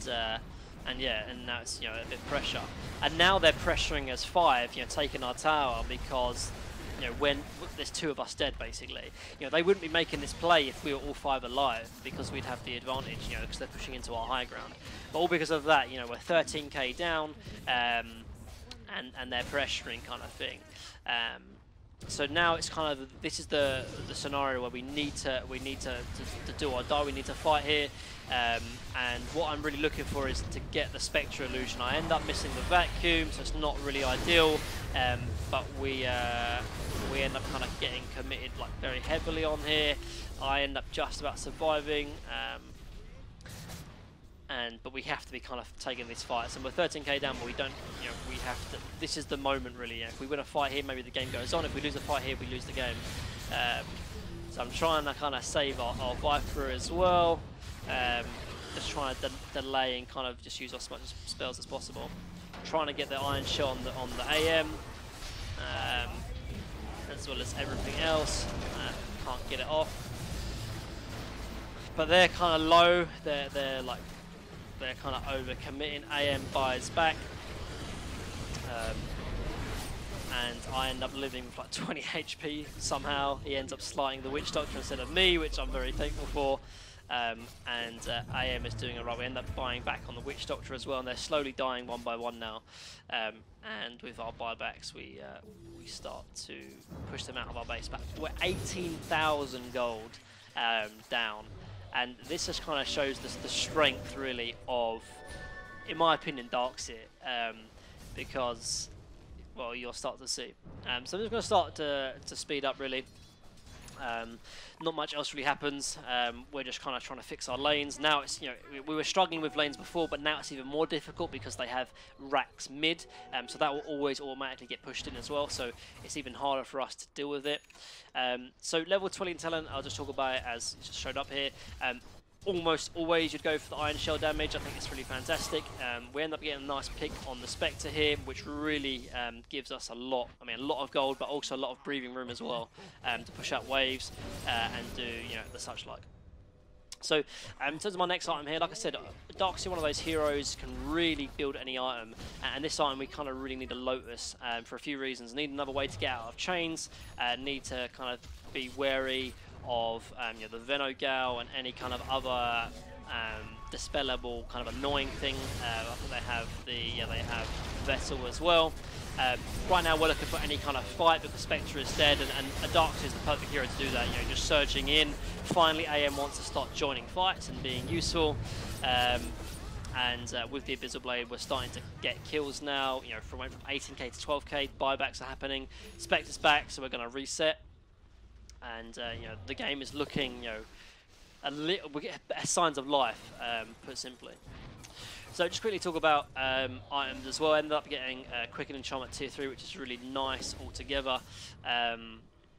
now it's a bit pressure. And now they're pressuring as 5, taking our tower, because when there's 2 of us dead, basically. They wouldn't be making this play if we were all 5 alive, because we'd have the advantage, because they're pushing into our high ground. But all because of that, we're 13k down, and they're pressuring, kind of thing. So now it's kind of, this is the scenario where we need to do or die. We need to fight here, and what I'm really looking for is to get the Spectre illusion. I end up missing the vacuum, so it's not really ideal, but we end up kind of getting committed like very heavily on here. I end up just about surviving, but we have to be kind of taking these fights, and we're 13k down, but we don't, we have to, this is the moment really. If we win a fight here, maybe the game goes on. If we lose a fight here, we lose the game. So I'm trying to kind of save our Viper as well, just trying to delay and kind of just use as much spells as possible. Trying to get the Iron Shot on the AM, as well as everything else. Can't get it off. But they're kind of low. They're like they're kind of over-committing. AM buys back. And I end up living with like 20 HP somehow. He ends up sliding the Witch Doctor instead of me, which I'm very thankful for. AM is doing alright. We end up buying back on the Witch Doctor as well, and they're slowly dying one by one now. And with our buybacks, we start to push them out of our base back. We're 18,000 gold down, and this just kind of shows the strength, really, of, in my opinion, Darkseer, because, well, you'll start to see. So I'm just going to start to speed up, really. Not much else really happens. We're just kind of trying to fix our lanes. Now it's, we were struggling with lanes before, but now it's even more difficult because they have racks mid, so that will always automatically get pushed in as well, so it's even harder for us to deal with it. So level 20 in talent, I'll just talk about it as it just showed up here. Almost always you'd go for the Iron Shell damage. I think it's really fantastic. We end up getting a nice pick on the Spectre here, which really gives us a lot of gold, but also a lot of breathing room as well, to push out waves and do the such like. So in terms of my next item here, like I said, Darkseer, one of those heroes, can really build any item, and this item we kind of really need a Lotus for a few reasons. Need another way to get out of chains, need to kind of be wary of the Venogal and any kind of other dispellable kind of annoying thing. I think they have Vessel as well. Right now we're looking for any kind of fight because Spectre is dead, and a Darkseer is the perfect hero to do that. Just surging in. Finally, AM wants to start joining fights and being useful. And with the Abyssal Blade, we're starting to get kills now. Went from 18k to 12k. Buybacks are happening. Spectre's back, so we're going to reset. And the game is looking, a little. We get signs of life, put simply. So just quickly talk about items as well. Ended up getting Quicken Enchantment tier 3, which is really nice altogether,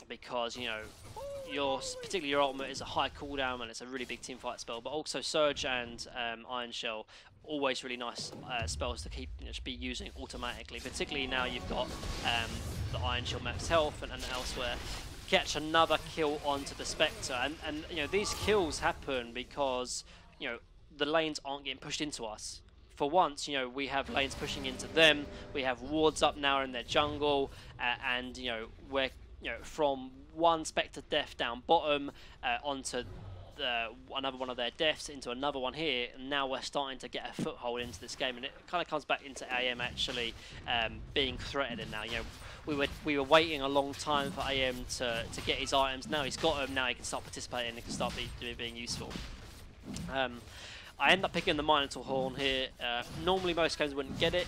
because particularly your ultimate is a high cooldown and it's a really big team fight spell. But also Surge and Iron Shell, always really nice spells to keep be using automatically. Particularly now you've got the Iron Shell max health and elsewhere. Catch another kill onto the Spectre, and these kills happen because the lanes aren't getting pushed into us. For once, we have lanes pushing into them. We have wards up now in their jungle, and we're from one Spectre death down bottom onto another one of their deaths into another one here, and now we're starting to get a foothold into this game, and it kind of comes back into AM actually being threatened now. We were waiting a long time for AM to get his items. Now he's got them. Now he can start participating and can start being useful. I end up picking the Minotaur Horn here. Normally most games wouldn't get it,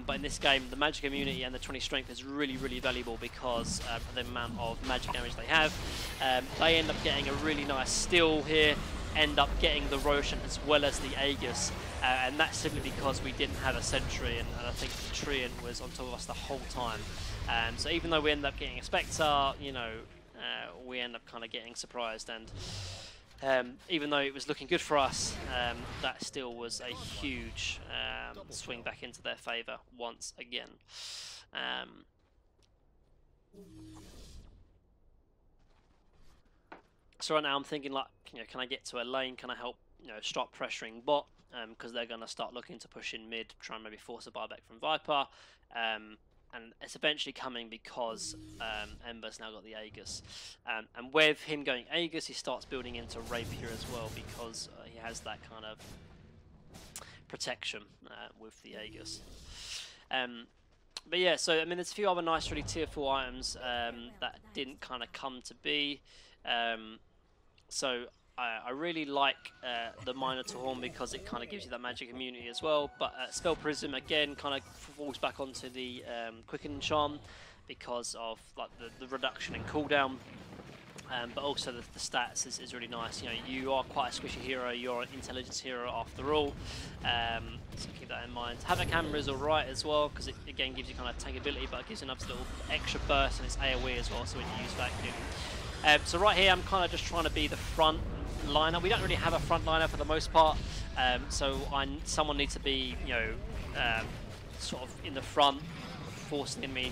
but in this game the magic immunity and the 20 strength is really, really valuable because of the amount of magic damage they have. They end up getting a really nice steal here, end up getting the Roshan as well as the Aegis, and that's simply because we didn't have a sentry, and I think the Treant was on top of us the whole time. So even though we end up getting a Spectre, we end up kind of getting surprised, and even though it was looking good for us, that still was a huge swing back into their favour once again. So right now I'm thinking, like, can I get to a lane? Can I help, start pressuring bot? Because they're going to start looking to push in mid, try and maybe force a buyback from Viper. And it's eventually coming because Ember's now got the Aegis. And with him going Aegis, he starts building into Rapier as well because he has that kind of protection with the Aegis. But yeah, so there's a few other nice really tier 4 items that didn't kind of come to be. So I really like the Minotaur Horn because it kind of gives you that magic immunity as well. But Spell Prism again kind of falls back onto the Quicken Charm because of like the reduction in cooldown. But also the stats is really nice. You are quite a squishy hero. You're an intelligence hero after all. So keep that in mind. Havoc Hammer is alright as well because it again gives you kind of tankability, but it gives you another little extra burst, and it's AoE as well. So when you use vacuum. So right here, I'm kind of just trying to be the front liner. We don't really have a front liner for the most part, so someone needs to be, sort of in the front, forcing me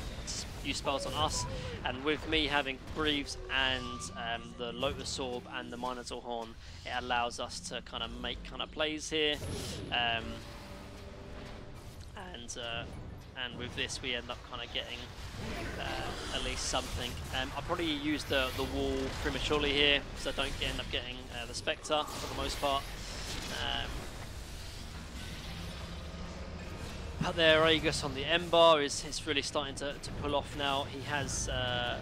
use spells on us. And with me having Greaves and the Lotus Orb and the Minotaur Horn, it allows us to kind of make kind of plays here. And with this, we end up kind of getting at least something. I'll probably use the wall prematurely here, because I don't end up getting the Spectre for the most part. But there, Aegis on the Ember is really starting to pull off now. He has the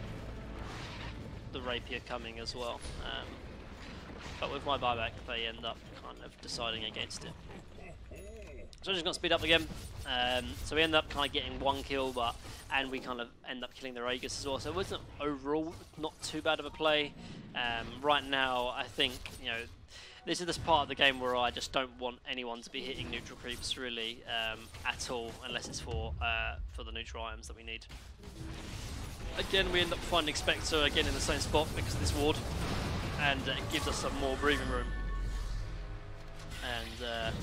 Rapier coming as well. But with my buyback, they end up kind of deciding against it. So I'm just going to speed up again. So we end up kind of getting one kill, and we kind of end up killing the Aegis as well. So it wasn't overall not too bad of a play. Right now, I think, you know, this is this part of the game where I just don't want anyone to be hitting neutral creeps really at all, unless it's for the neutral items that we need. Again, we end up finding Spectre again in the same spot because of this ward, and it gives us some more breathing room. And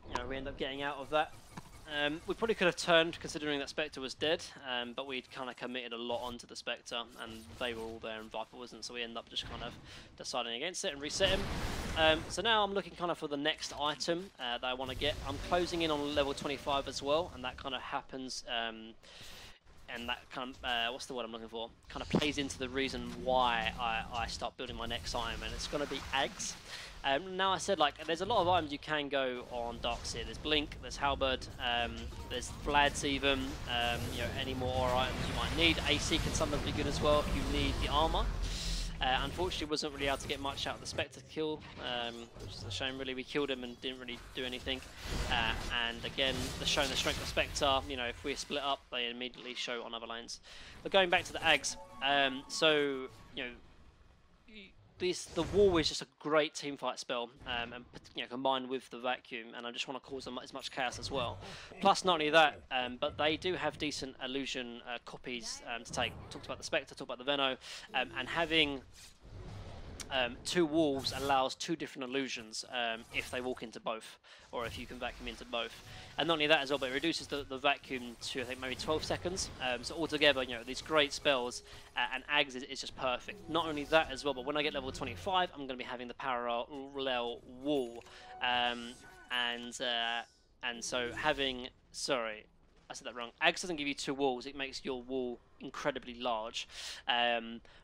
you know, we end up getting out of that. We probably could have turned, considering that Spectre was dead, but we'd kind of committed a lot onto the Spectre, and they were all there and Viper wasn't, so we end up just kind of deciding against it and reset him. So now I'm looking kind of for the next item that I want to get. I'm closing in on level 25 as well, and that kind of happens, and that kind of, what's the word I'm looking for? Kind of plays into the reason why I start building my next item, and it's going to be Ags. Now I said, like, there's a lot of items you can go on Darkseer. There's Blink, there's Halberd, there's Vlads even, you know, any more aura items you might need. AC can sometimes be good as well if you need the armor. Unfortunately, wasn't really able to get much out of the Spectre kill, which is a shame really. We killed him and didn't really do anything. And again, showing the strength of Spectre, you know, if we split up, they immediately show on other lanes. But going back to the Ags, so, you know, the wall is just a great teamfight spell, and you know, combined with the vacuum, and I just want to cause them as much chaos as well. Plus, not only that, but they do have decent illusion copies to take. Talked about the Spectre, talked about the Veno, and having two wolves allows two different illusions if they walk into both, or if you can vacuum into both. And not only that as well, but it reduces the vacuum to, I think, maybe 12 seconds. So altogether, you know, these great spells, and Ags is just perfect. Not only that as well, but when I get level 25, I'm going to be having the parallel wall. And so having, sorry, I said that wrong. Ags doesn't give you two walls, it makes your wall incredibly large,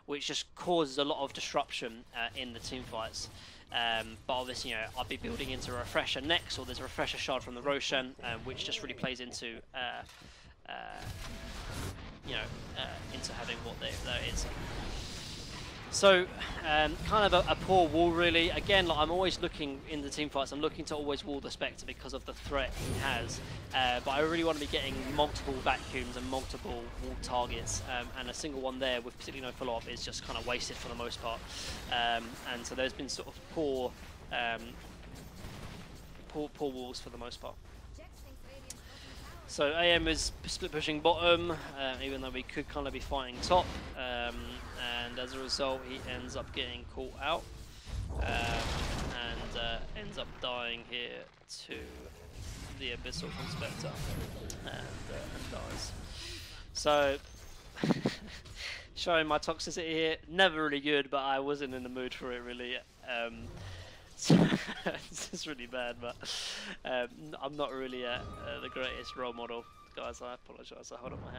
which just causes a lot of disruption in the team fights. But obviously, you know, I'll be building into a Refresher next, or there's a Refresher shard from the Roshan, which just really plays into, you know, into having what there is. So, kind of a poor wall really. Again, like, I'm always looking in the team fights, I'm looking to always wall the Spectre because of the threat he has. But I really want to be getting multiple vacuums and multiple wall targets, and a single one there with particularly no follow-up is just kind of wasted for the most part. And so there's been sort of poor walls for the most part. So AM is split pushing bottom, even though we could kind of be fighting top, and as a result he ends up getting caught out, and ends up dying here to the Abyssal from Spectre, and dies. So, showing my toxicity here, never really good, but I wasn't in the mood for it really. This is really bad, but I'm not really the greatest role model, guys. I apologise. I hold up my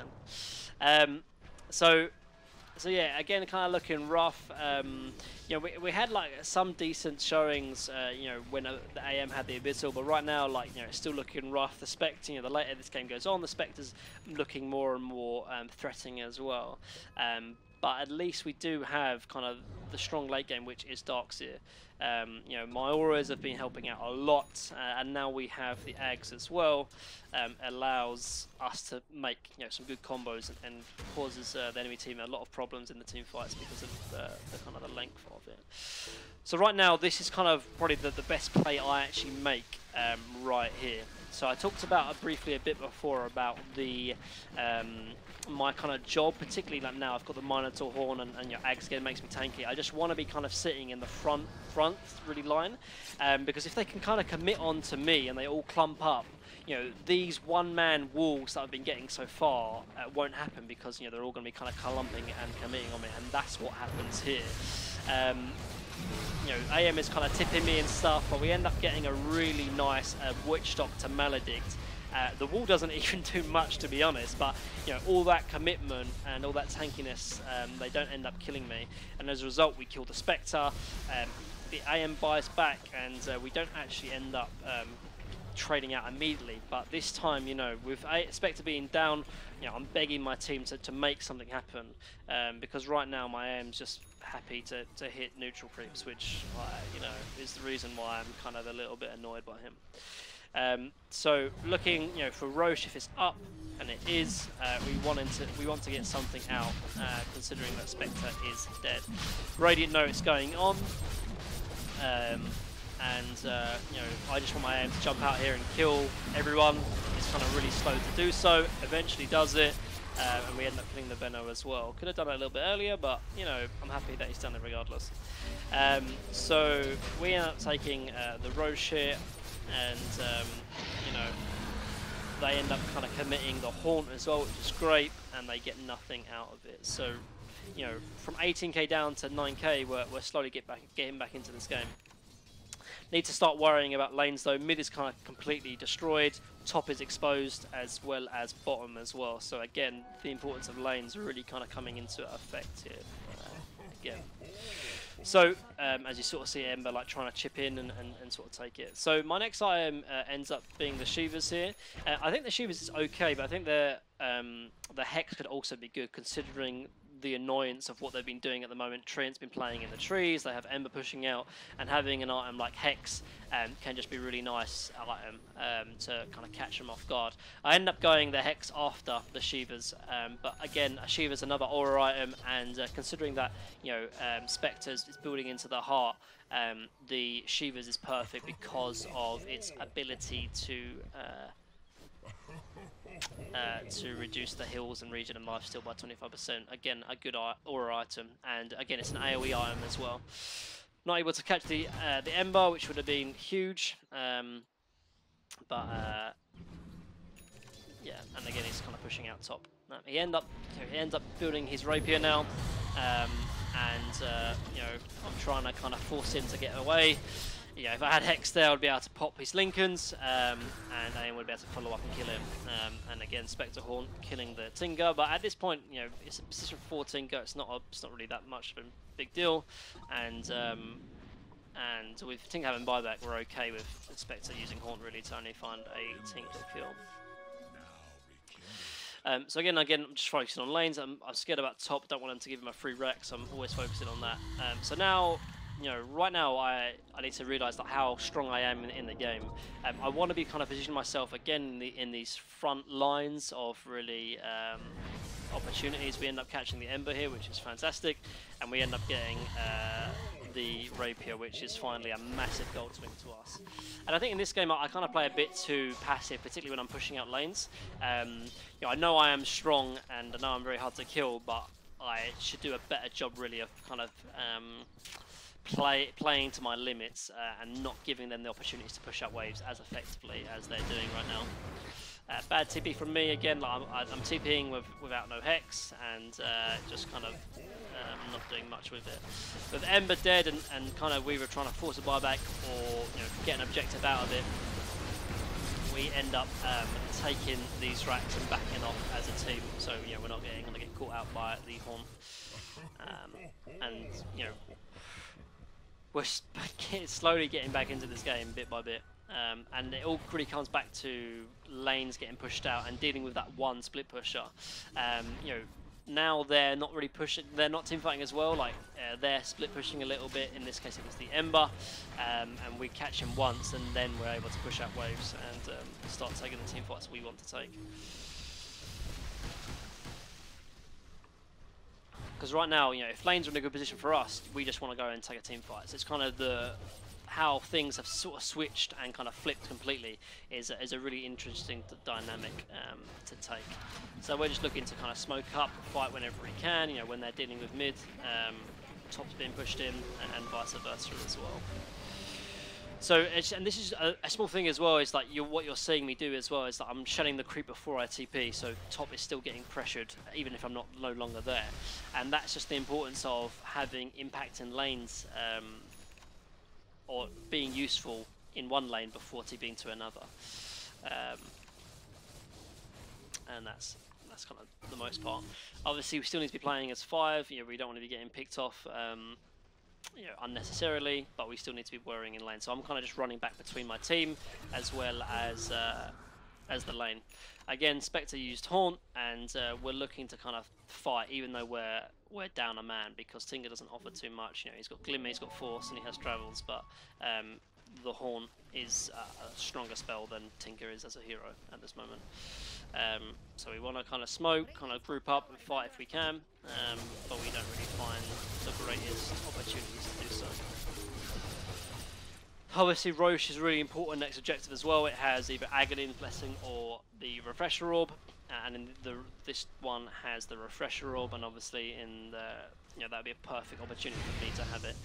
hand. So yeah, again, kind of looking rough. You know, we had like some decent showings, you know, when the AM had the Abyssal, but right now, like, you know, it's still looking rough. The Spectre, you know, the later this game goes on, the Spectre's looking more and more threatening as well. But at least we do have kind of the strong late game, which is Darkseer. You know, my auras have been helping out a lot, and now we have the Ags as well. Allows us to make, you know, some good combos, and causes the enemy team a lot of problems in the team fights because of the kind of the length of it. So right now, this is kind of probably the best play I actually make right here. So I talked about briefly a bit before about the my kind of job, particularly like now I've got the Minotaur Horn and your Ags again makes me tanky. I just want to be kind of sitting in the front really line, because if they can kind of commit on to me and they all clump up, you know, these one-man walls that I've been getting so far won't happen because, you know, they're all going to be kind of clumping and committing on me, and that's what happens here. You know, AM is kind of tipping me and stuff, but we end up getting a really nice Witch Doctor Maledict. The wall doesn't even do much, to be honest, but you know, all that commitment and all that tankiness, they don't end up killing me, and as a result we kill the Spectre. The AM buys back, and we don't actually end up trading out immediately, but this time, you know, with Spectre being down, you know, I'm begging my team to make something happen, because right now my AM's just happy to hit neutral creeps, which, you know, is the reason why I'm kind of a little bit annoyed by him. So looking, you know, for Roche, if it's up, and it is, we want to get something out, considering that Spectre is dead. Radiant Note's going on, and you know, I just want my aim to jump out here and kill everyone. It's kind of really slow to do so. Eventually does it, and we end up killing the Venno as well. Could have done it a little bit earlier, but you know, I'm happy that he's done it regardless. So we end up taking the Roche here, and you know, they end up kind of committing the Haunt as well, which is great, and they get nothing out of it. So you know, from 18k down to 9k, we're slowly getting back into this game. Need to start worrying about lanes though. Mid is kind of completely destroyed, top is exposed, as well as bottom as well. So again, the importance of lanes are really kind of coming into effect here again. So as you sort of see Ember like trying to chip in and sort of take it. So my next item ends up being the Shivas here. I think the Shivas is okay, but I think the Hex could also be good considering the annoyance of what they've been doing at the moment. Treant's been playing in the trees, they have Ember pushing out, and having an item like Hex can just be really nice item to kind of catch them off guard. I end up going the Hex after the Shivas, but again, a Shiva's another aura item, and considering that, you know, Spectres is building into the heart, the Shivas is perfect because of its ability to reduce the heals and regen and lifesteal by 25%. Again, a good aura item, and again, it's an AoE item as well. Not able to catch the Ember, which would have been huge, but yeah, and again, he's kind of pushing out top. He ends up building his rapier now, and you know, I'm trying to kind of force him to get away. Yeah, if I had Hex there, I'd be able to pop his Lincolns, and I would be able to follow up and kill him. And again, Spectre Haunt killing the Tinker, but at this point, you know, it's a position 4 Tinker. It's not really that much of a big deal, and with Tinker having buyback, we're okay with Spectre using Haunt really to only find a Tinker kill. So again, I'm just focusing on lanes. I'm scared about top. Don't want him to give him a free wreck, so I'm always focusing on that. So now, you know, right now I need to realise that how strong I am in the game. I want to be kind of positioning myself again in these front lines of really opportunities. We end up catching the Ember here, which is fantastic, and we end up getting the Rapier, which is finally a massive gold swing to us. And I think in this game I kind of play a bit too passive, particularly when I'm pushing out lanes. You know, I know I am strong and I know I'm very hard to kill, but I should do a better job really of kind of playing to my limits and not giving them the opportunities to push out waves as effectively as they're doing right now. Bad TP from me again. Like I'm TPing without no Hex, and just kind of not doing much with it. With Ember dead and kind of we were trying to force a buyback or, you know, get an objective out of it, we end up taking these racks and backing off as a team. So, you know, we're not going to get caught out by the Haunt, and you know, we're slowly getting back into this game bit by bit. And it all really comes back to lanes getting pushed out and dealing with that one split pusher. You know, now they're not really pushing, they're not team fighting as well, like they're split pushing a little bit. In this case it was the Ember, and we catch him once and then we're able to push out waves and start taking the team fights we want to take. Because right now, you know, if lanes are in a good position for us, we just want to go and take a team fight. So it's kind of the how things have sort of switched and kind of flipped completely is a really interesting dynamic to take. So we're just looking to kind of smoke up, fight whenever we can, you know, when they're dealing with mid, top's being pushed in, and vice versa as well. So, and this is a small thing as well, is like what you're seeing me do as well, is that I'm shedding the creep before I TP, so top is still getting pressured, even if I'm no longer there. And that's just the importance of having impact in lanes, or being useful in one lane before TPing to another. And that's kind of the most part. Obviously, we still need to be playing as 5, you know, we don't want to be getting picked off you know, unnecessarily, but we still need to be worrying in lane. So I'm kind of just running back between my team as well as the lane. Again, Spectre used Haunt, and we're looking to kind of fight, even though we're down a man, because Tinker doesn't offer too much. You know, he's got Glimmer, he's got Force, and he has Travels, but the Haunt is a stronger spell than Tinker is as a hero at this moment. So we want to kind of smoke, kind of group up and fight if we can, but we don't really find the greatest opportunities to do so. Obviously, Roche is really important next objective as well. It has either Aghanim, Blessing, or the Refresher Orb, and in this one has the Refresher Orb, and obviously in the, you know, that would be a perfect opportunity for me to have it,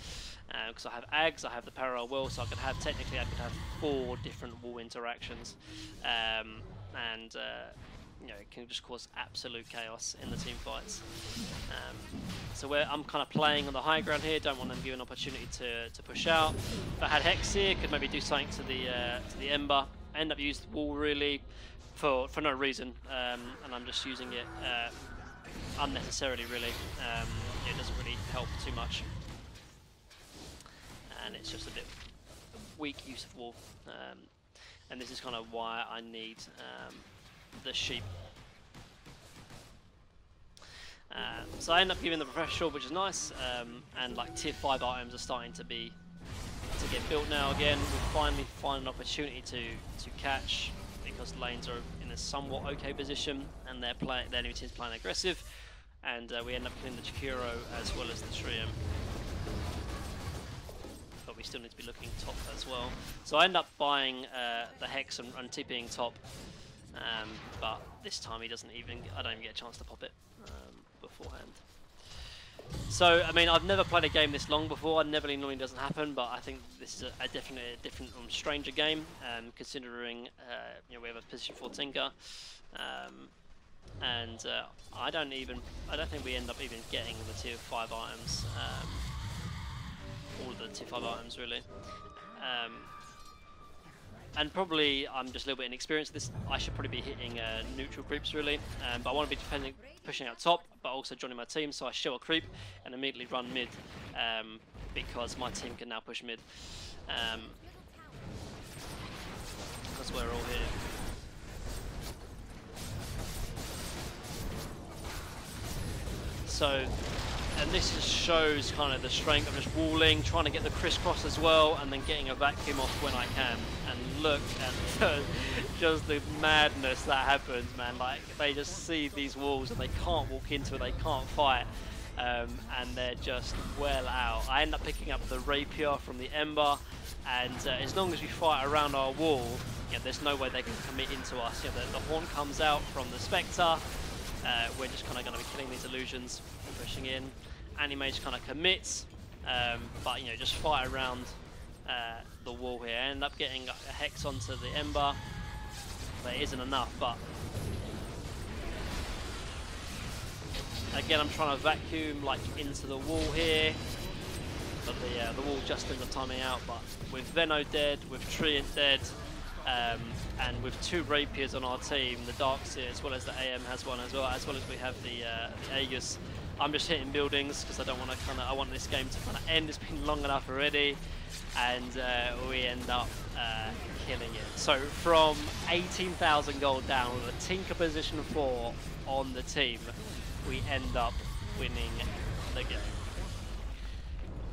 because I have Ags, I have the Parallel Will, so I could have, technically I could have 4 different wall interactions, and you know, it can just cause absolute chaos in the team fights. So I'm kind of playing on the high ground here, don't want them to give an opportunity to push out. If I had Hex here, could maybe do something to the Ember. I end up using the wall really for no reason, and I'm just using it unnecessarily really. It doesn't really help too much, and it's just a bit weak use of wall. And this is kind of why I need the sheep. So I end up giving the Refresher, which is nice, and like tier 5 items are starting to get built now again. We finally find an opportunity to catch, because lanes are in a somewhat okay position, and their enemy team's playing aggressive, and we end up killing the Chikuro as well as the Trium. But we still need to be looking top as well. So I end up buying the Hex and TPing top, but this time I don't even get a chance to pop it beforehand. So, I mean, I've never played a game this long before. Normally doesn't happen, but I think this is definitely a different, stranger game, considering you know, we have a position 4 Tinker, and I don't think we end up even getting the tier 5 items, all of the tier 5 items really. And probably I'm just a little bit inexperienced with this. I should probably be hitting neutral creeps really, but I want to be pushing out top, but also joining my team, so I show a creep and immediately run mid, because my team can now push mid, because we're all here. So, and this just shows kind of the strength of just walling, trying to get the crisscross as well, and then getting a vacuum off when I can. And look at just the madness that happens, man. Like, they just see these walls and they can't walk into it, they can't fight, and they're just well out. I end up picking up the Rapier from the Ember, and as long as we fight around our wall, yeah, there's no way they can commit into us. You know, the Haunt comes out from the Spectre. We're just kind of going to be killing these illusions and pushing in. Animage kind of commits, but you know, just fight around the wall here. I end up getting a Hex onto the Ember, but it isn't enough. But again, I'm trying to vacuum like into the wall here, but the wall just ends up timing out. But with Veno dead, with Treant dead, and with 2 Rapiers on our team, the Darkseer as well as the AM has one as well as we have the Aegis. I'm just hitting buildings because I don't want to I want this game to kind of end. It's been long enough already, and we end up killing it. So from 18,000 gold down with a Tinker position 4 on the team, we end up winning the game.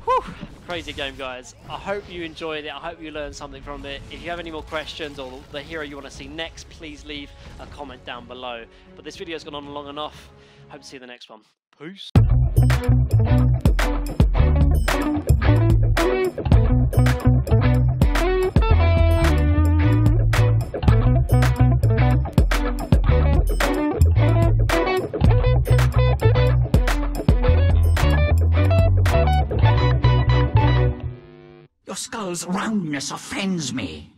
Whew, crazy game, guys. I hope you enjoyed it. I hope you learned something from it. If you have any more questions or the hero you want to see next, please leave a comment down below. But this video has gone on long enough. Hope to see you in the next one. Peace. Your skull's roundness offends me.